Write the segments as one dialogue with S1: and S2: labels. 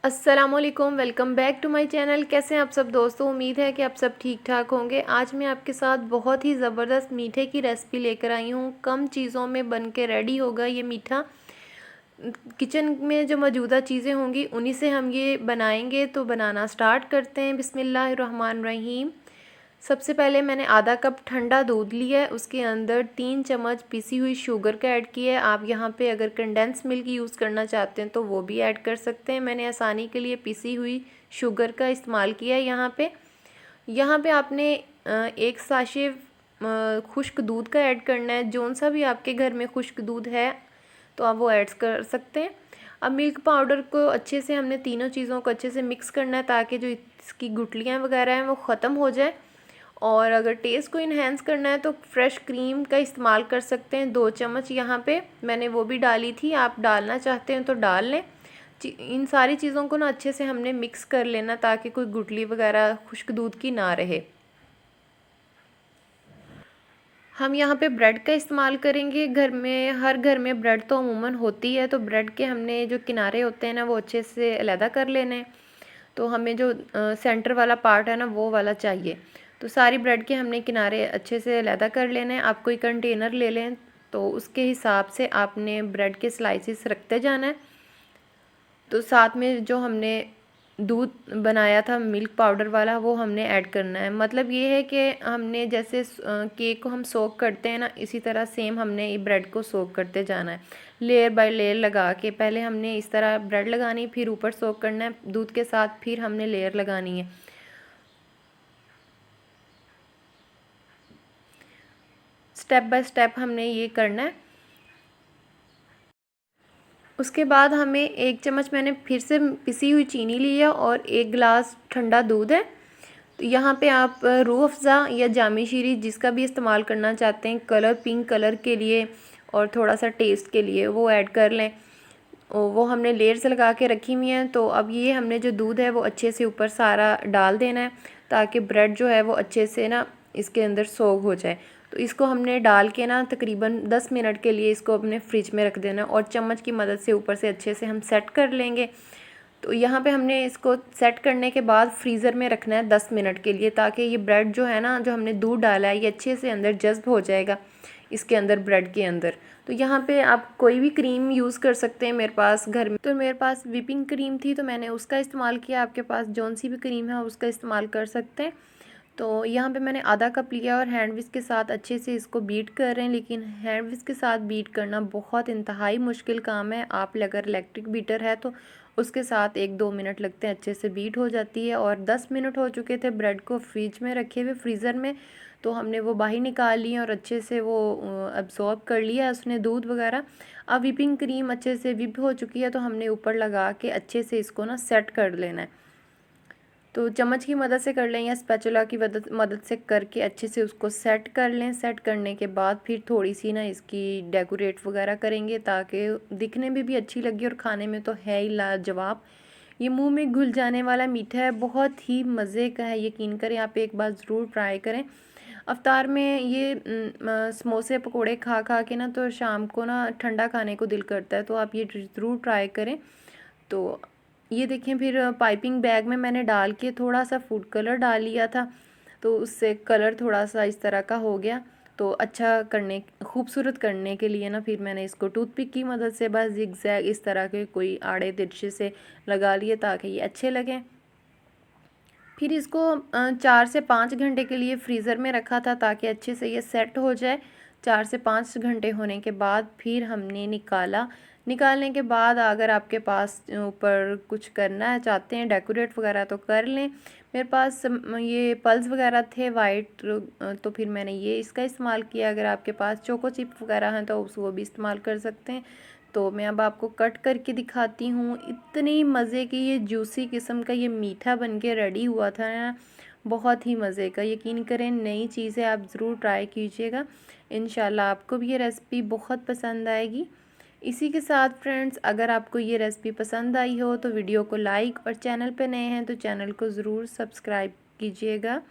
S1: अस्सलामुअलैकुम, welcome back to my channel. कैसे हैं आप सब दोस्तों? उम्मीद है कि आप सब ठीक ठाक होंगे। आज मैं आपके साथ बहुत ही ज़बरदस्त मीठे की रेसिपी लेकर आई हूँ। कम चीज़ों में बन के रेडी होगा ये मीठा। किचन में जो मौजूदा चीज़ें होंगी उन्हीं से हम ये बनाएंगे। तो बनाना स्टार्ट करते हैं। बिस्मिल्लाहिर्रहमानिर्रहीम। सबसे पहले मैंने आधा कप ठंडा दूध लिया है, उसके अंदर 3 चम्मच पिसी हुई शुगर का ऐड किया है। आप यहाँ पे अगर कंडेंस मिल्क यूज़ करना चाहते हैं तो वो भी ऐड कर सकते हैं। मैंने आसानी के लिए पिसी हुई शुगर का इस्तेमाल किया है। यहाँ पे आपने एक साशे खुश्क दूध का ऐड करना है। जौन सा भी आपके घर में खुश्क दूध है तो आप वो ऐड कर सकते हैं। अब मिल्क पाउडर को अच्छे से हमने तीनों चीज़ों को अच्छे से मिक्स करना है ताकि जो इसकी गुठलियाँ वगैरह हैं वो ख़त्म हो जाए। और अगर टेस्ट को इन्हेंस करना है तो फ्रेश क्रीम का इस्तेमाल कर सकते हैं। 2 चम्मच यहाँ पे मैंने वो भी डाली थी, आप डालना चाहते हैं तो डाल लें। इन सारी चीज़ों को ना अच्छे से हमने मिक्स कर लेना ताकि कोई गुठली वगैरह खुश्क दूध की ना रहे। हम यहाँ पे ब्रेड का इस्तेमाल करेंगे। हर घर में ब्रेड तो अमूमन होती है, तो ब्रेड के हमने जो किनारे होते हैं ना वो अच्छे से अलहदा कर लेने हैं। तो हमें जो सेंटर वाला पार्ट है ना वो वाला चाहिए। तो सारी ब्रेड के हमने किनारे अच्छे से अलहदा कर लेने हैं। आप कोई कंटेनर ले लें तो उसके हिसाब से आपने ब्रेड के स्लाइसिस रखते जाना है। तो साथ में जो हमने दूध बनाया था मिल्क पाउडर वाला वो हमने ऐड करना है। मतलब ये है कि हमने जैसे केक को हम सोक करते हैं ना, इसी तरह सेम हमने ये ब्रेड को सोक करते जाना है। लेयर बाय लेयर लगा के पहले हमने इस तरह ब्रेड लगानी, फिर ऊपर सोक करना है दूध के साथ, फिर हमने लेयर लगानी है। स्टेप बाय स्टेप हमने ये करना है। उसके बाद हमें 1 चम्मच मैंने फिर से पिसी हुई चीनी ली है और 1 गिलास ठंडा दूध है। तो यहाँ पे आप रूह अफ़ज़ा या जामी शीरी जिसका भी इस्तेमाल करना चाहते हैं, कलर पिंक कलर के लिए और थोड़ा सा टेस्ट के लिए वो ऐड कर लें। वो हमने लेयर्स लगा के रखी हुई हैं। तो अब ये हमने जो दूध है वो अच्छे से ऊपर सारा डाल देना है ताकि ब्रेड जो है वो अच्छे से ना इसके अंदर सोग हो जाए। तो इसको हमने डाल के ना तकरीबन 10 मिनट के लिए इसको अपने फ्रिज में रख देना और चम्मच की मदद से ऊपर से अच्छे से हम सेट कर लेंगे। तो यहाँ पे हमने इसको सेट करने के बाद फ्रीज़र में रखना है 10 मिनट के लिए ताकि ये ब्रेड जो है ना, जो हमने दूध डाला है ये अच्छे से अंदर जज़्ब हो जाएगा इसके अंदर, ब्रेड के अंदर। तो यहाँ पे आप कोई भी क्रीम यूज़ कर सकते हैं। मेरे पास घर में तो मेरे पास व्हिपिंग क्रीम थी तो मैंने उसका इस्तेमाल किया। आपके पास जौन सी भी क्रीम है उसका इस्तेमाल कर सकते हैं। तो यहाँ पे मैंने आधा कप लिया और हैंड विस्क के साथ अच्छे से इसको बीट कर रहे हैं। लेकिन हैंड विस्क के साथ बीट करना बहुत इंतहाई मुश्किल काम है। आप अगर इलेक्ट्रिक बीटर है तो उसके साथ 1-2 मिनट लगते हैं, अच्छे से बीट हो जाती है। और 10 मिनट हो चुके थे ब्रेड को फ्रिज में रखे हुए, फ्रीज़र में। तो हमने वो बाहर निकाल ली और अच्छे से वो अब्ज़ॉर्ब कर लिया उसने दूध वगैरह। अब व्हिपिंग क्रीम अच्छे से व्हिप हो चुकी है तो हमने ऊपर लगा के अच्छे से इसको ना सेट कर लेना है। तो चम्मच की मदद से कर लें या स्पैचुला की मदद से करके अच्छे से उसको सेट कर लें। सेट करने के बाद फिर थोड़ी सी ना इसकी डेकोरेट वगैरह करेंगे ताकि दिखने में भी अच्छी लगे और खाने में तो है ही लाजवाब। ये मुंह में घुल जाने वाला मीठा है, बहुत ही मज़े का है। यकीन करें, आप एक बार ज़रूर ट्राई करें। अफ्तार में ये समोसे पकोड़े खा खा के ना तो शाम को ना ठंडा खाने को दिल करता है, तो आप ये ज़रूर ट्राई करें। तो ये देखें, फिर पाइपिंग बैग में मैंने डाल के थोड़ा सा फूड कलर डाल लिया था तो उससे कलर थोड़ा सा इस तरह का हो गया। तो अच्छा करने, खूबसूरत करने के लिए ना फिर मैंने इसको टूथपिक की मदद से बस जिगजैग इस तरह के कोई आड़े तिरछे से लगा लिए ताकि ये अच्छे लगें। फिर इसको 4 से 5 घंटे के लिए फ्रीज़र में रखा था ताकि अच्छे से ये सेट हो जाए। 4 से 5 घंटे होने के बाद फिर हमने निकाला। निकालने के बाद अगर आपके पास ऊपर कुछ करना है चाहते हैं डेकोरेट वगैरह तो कर लें। मेरे पास ये पल्स वगैरह थे वाइट, तो फिर मैंने ये इसका इस्तेमाल किया। अगर आपके पास चोको चिप वगैरह हैं तो वो भी इस्तेमाल कर सकते हैं। तो मैं अब आपको कट करके दिखाती हूँ। इतनी मज़े की ये जूसी किस्म का ये मीठा बन के रेडी हुआ था ना, बहुत ही मज़े का। यकीन करें, नई चीज़ है, आप ज़रूर ट्राई कीजिएगा। इंशाल्लाह आपको भी ये रेसिपी बहुत पसंद आएगी। इसी के साथ फ्रेंड्स, अगर आपको ये रेसिपी पसंद आई हो तो वीडियो को लाइक और चैनल पे नए हैं तो चैनल को ज़रूर सब्सक्राइब कीजिएगा।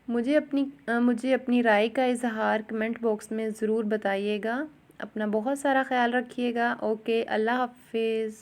S1: मुझे अपनी राय का इज़हार कमेंट बॉक्स में ज़रूर बताइएगा। अपना बहुत सारा ख्याल रखिएगा। ओके, अल्लाह हाफिज़।